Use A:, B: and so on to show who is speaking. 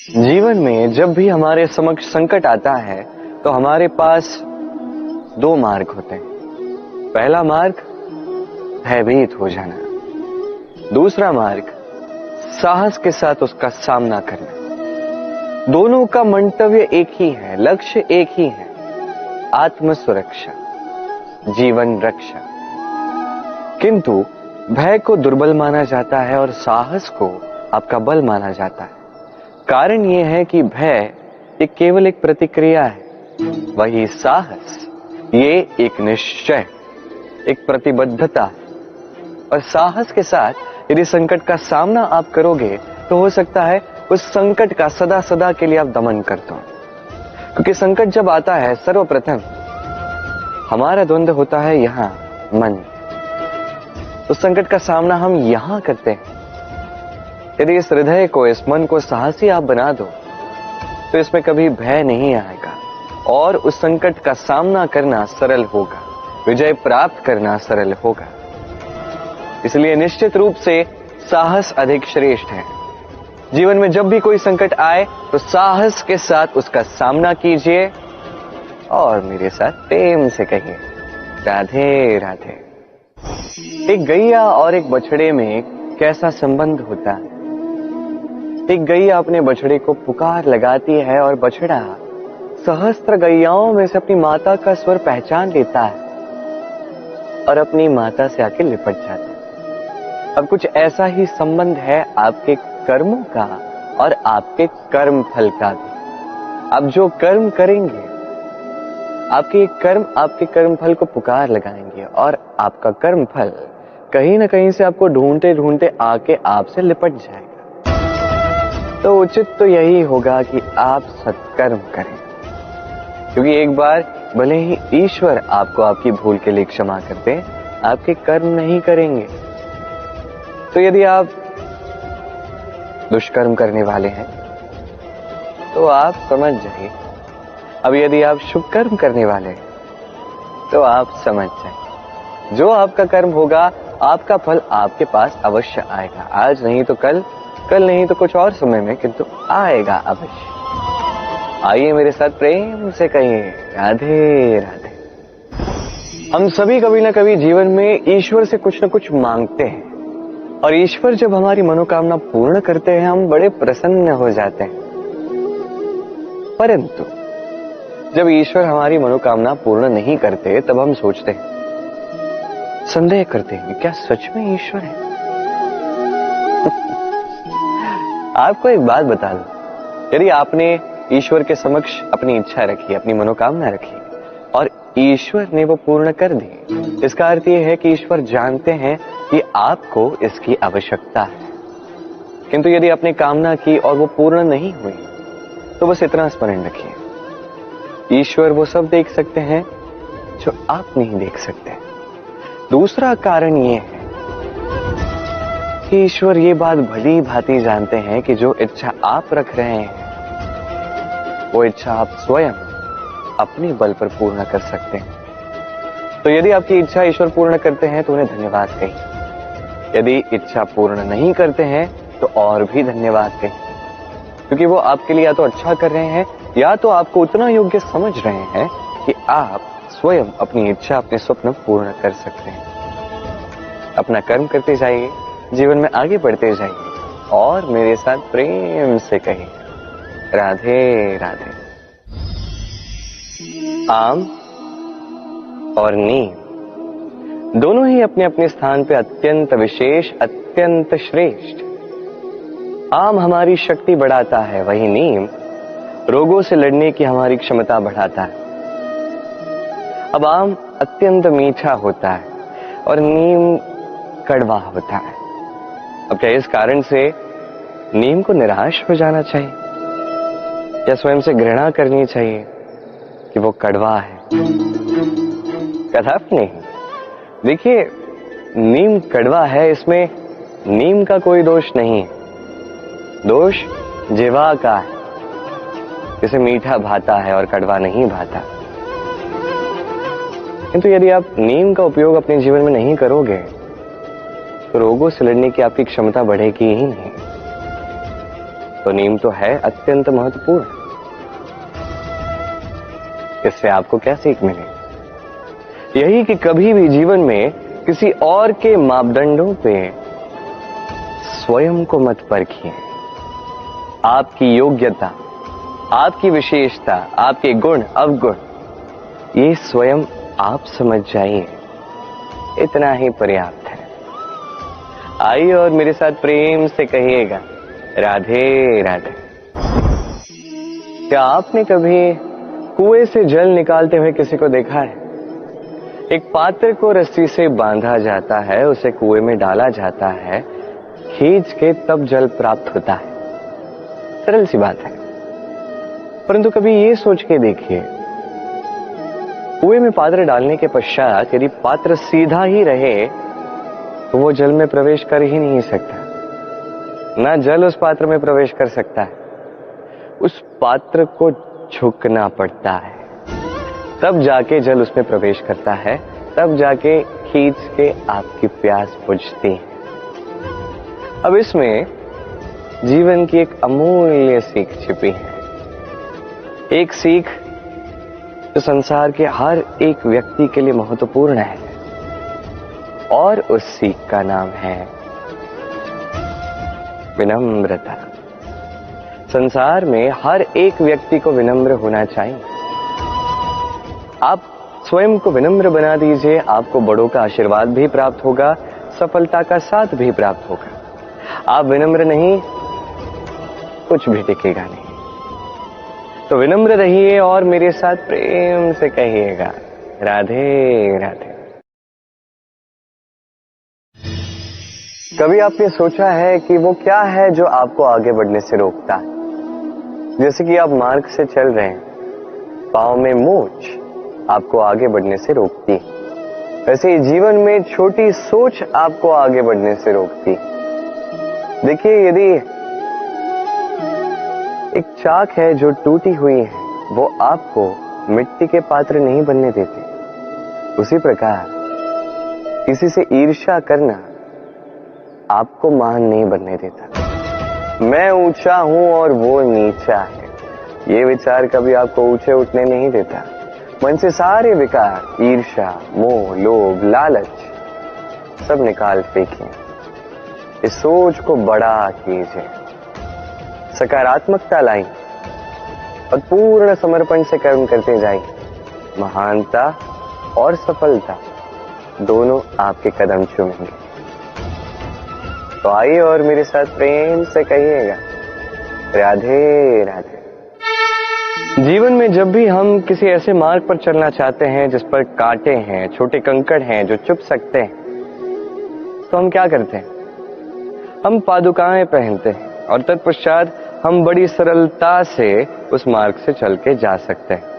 A: जीवन में जब भी हमारे समक्ष संकट आता है तो हमारे पास दो मार्ग होते हैं। पहला मार्ग भयभीत हो जाना, दूसरा मार्ग साहस के साथ उसका सामना करना। दोनों का मंतव्य एक ही है, लक्ष्य एक ही है, आत्म सुरक्षा, जीवन रक्षा। किंतु भय को दुर्बल माना जाता है और साहस को आपका बल माना जाता है। कारण यह है कि भय एक केवल एक प्रतिक्रिया है, वही साहस ये एक निश्चय, एक प्रतिबद्धता है। और साहस के साथ यदि संकट का सामना आप करोगे तो हो सकता है उस संकट का सदा सदा के लिए आप दमन कर दो। क्योंकि संकट जब आता है सर्वप्रथम हमारा द्वंद्व होता है यहां मन। उस संकट का सामना हम यहां करते हैं। यदि इस हृदय को, इस मन को साहसी आप बना दो तो इसमें कभी भय नहीं आएगा और उस संकट का सामना करना सरल होगा, विजय प्राप्त करना सरल होगा। इसलिए निश्चित रूप से साहस अधिक श्रेष्ठ है। जीवन में जब भी कोई संकट आए तो साहस के साथ उसका सामना कीजिए और मेरे साथ प्रेम से कहिए राधे राधे। एक गैया और एक बछड़े में कैसा संबंध होता है। एक गैया अपने बछड़े को पुकार लगाती है और बछड़ा सहस्त्र गैयाओं में से अपनी माता का स्वर पहचान लेता है और अपनी माता से आके लिपट जाता है। अब कुछ ऐसा ही संबंध है आपके कर्मों का और आपके कर्म फल का भी। आप जो कर्म करेंगे, आपके कर्म आपके कर्म फल को पुकार लगाएंगे और आपका कर्म फल कहीं ना कहीं से आपको ढूंढते ढूंढते आके आपसे लिपट जाएगा। तो उचित तो यही होगा कि आप सत्कर्म करें, क्योंकि एक बार भले ही ईश्वर आपको आपकी भूल के लिए क्षमा कर दे, आपके कर्म नहीं करेंगे। तो यदि आप दुष्कर्म करने वाले हैं तो आप समझ जाइए। अब यदि आप शुभ कर्म करने वाले हैं तो आप समझ जाइए, जो आपका कर्म होगा आपका फल आपके पास अवश्य आएगा। आज नहीं तो कल, कल नहीं तो कुछ और समय में, किंतु आएगा अवश्य। आइए मेरे साथ प्रेम से कहिए राधे राधे। हम सभी कभी ना कभी जीवन में ईश्वर से कुछ ना कुछ मांगते हैं और ईश्वर जब हमारी मनोकामना पूर्ण करते हैं हम बड़े प्रसन्न हो जाते हैं। परंतु जब ईश्वर हमारी मनोकामना पूर्ण नहीं करते तब हम सोचते हैं, संदेह करते हैं, क्या सच में ईश्वर है? आपको एक बात बता दूं, यदि आपने ईश्वर के समक्ष अपनी इच्छा रखी, अपनी मनोकामना रखी और ईश्वर ने वो पूर्ण कर दी, इसका अर्थ ये है कि ईश्वर जानते हैं कि आपको इसकी आवश्यकता है। किंतु यदि आपने कामना की और वो पूर्ण नहीं हुई तो बस इतना स्मरण रखिए, ईश्वर वो सब देख सकते हैं जो आप नहीं देख सकते। दूसरा कारण ये है कि ईश्वर ये बात भली भांति जानते हैं कि जो इच्छा आप रख रहे हैं वो इच्छा आप स्वयं अपने बल पर पूर्ण कर सकते हैं। तो यदि आपकी इच्छा ईश्वर पूर्ण करते हैं तो उन्हें धन्यवाद कहिए। यदि इच्छा पूर्ण नहीं करते हैं तो और भी धन्यवाद कहिए, क्योंकि वो आपके लिए या तो अच्छा कर रहे हैं या तो आपको उतना योग्य समझ रहे हैं कि आप स्वयं अपनी इच्छा, अपने स्वप्न पूर्ण कर सकते हैं। अपना कर्म करते जाइए, जीवन में आगे बढ़ते जाइए और मेरे साथ प्रेम से कहिए राधे राधे। आम और नीम दोनों ही अपने अपने स्थान पे अत्यंत विशेष, अत्यंत श्रेष्ठ। आम हमारी शक्ति बढ़ाता है, वही नीम रोगों से लड़ने की हमारी क्षमता बढ़ाता है। अब आम अत्यंत मीठा होता है और नीम कड़वा होता है। अब क्या इस कारण से नीम को निराश हो जाना चाहिए या स्वयं से घृणा करनी चाहिए कि वो कड़वा है? कदापि नहीं। देखिए, नीम कड़वा है, इसमें नीम का कोई दोष नहीं है, दोष जिह्वा का है, जिसे मीठा भाता है और कड़वा नहीं भाता। किंतु यदि आप नीम का उपयोग अपने जीवन में नहीं करोगे तो रोगों से लड़ने की आपकी क्षमता बढ़ेगी ही नहीं। तो नींव तो है अत्यंत महत्वपूर्ण। इससे आपको क्या सीख मिले? यही कि कभी भी जीवन में किसी और के मापदंडों पे स्वयं को मत परखिए। आपकी योग्यता, आपकी विशेषता, आपके गुण अवगुण, ये स्वयं आप समझ जाइए, इतना ही पर्याप्त है। आइए और मेरे साथ प्रेम से कहिएगा, राधे राधे। क्या आपने कभी कुएं से जल निकालते हुए किसी को देखा है? एक पात्र को रस्सी से बांधा जाता है, उसे कुएं में डाला जाता है, खींच के तब जल प्राप्त होता है। सरल सी बात है, परंतु कभी ये सोच के देखिए, कुएं में पात्र डालने के पश्चात यदि पात्र सीधा ही रहे तो वो जल में प्रवेश कर ही नहीं सकता। ना जल उस पात्र में प्रवेश कर सकता है, उस पात्र को झुकना पड़ता है, तब जाके जल उसमें प्रवेश करता है, तब जाके खींच के आपकी प्यास बुझती है। अब इसमें जीवन की एक अमूल्य सीख छिपी है, एक सीख जो संसार के हर एक व्यक्ति के लिए महत्वपूर्ण है, और उस सीख का नाम है विनम्रता। संसार में हर एक व्यक्ति को विनम्र होना चाहिए। आप स्वयं को विनम्र बना दीजिए, आपको बड़ों का आशीर्वाद भी प्राप्त होगा, सफलता का साथ भी प्राप्त होगा। आप विनम्र नहीं, कुछ भी टिकेगा नहीं। तो विनम्र रहिए और मेरे साथ प्रेम से कहिएगा, राधे राधे। कभी आपने सोचा है कि वो क्या है जो आपको आगे बढ़ने से रोकता है? जैसे कि आप मार्ग से चल रहे हैं, पांव में मोच आपको आगे बढ़ने से रोकती है। वैसे ही जीवन में छोटी सोच आपको आगे बढ़ने से रोकती है। देखिए, यदि एक चाक है जो टूटी हुई है, वो आपको मिट्टी के पात्र नहीं बनने देती। उसी प्रकार किसी से ईर्ष्या करना आपको महान नहीं बनने देता। मैं ऊंचा हूं और वो नीचा है, ये विचार कभी आपको ऊंचे उठने नहीं देता। मन से सारे विकार, ईर्ष्या, मोह, लोभ, लालच सब निकाल फेंकिए। इस सोच को बड़ा कीजिए, सकारात्मकता लाई और पूर्ण समर्पण से कर्म करते जाइए। महानता और सफलता दोनों आपके कदम चूमेंगे। तो आइए और मेरे साथ प्रेम से कहिएगा, राधे राधे। जीवन में जब भी हम किसी ऐसे मार्ग पर चलना चाहते हैं जिस पर कांटे हैं, छोटे कंकड़ हैं जो चुभ सकते हैं, तो हम क्या करते हैं? हम पादुकाएं पहनते हैं और तत्पश्चात हम बड़ी सरलता से उस मार्ग से चल के जा सकते हैं।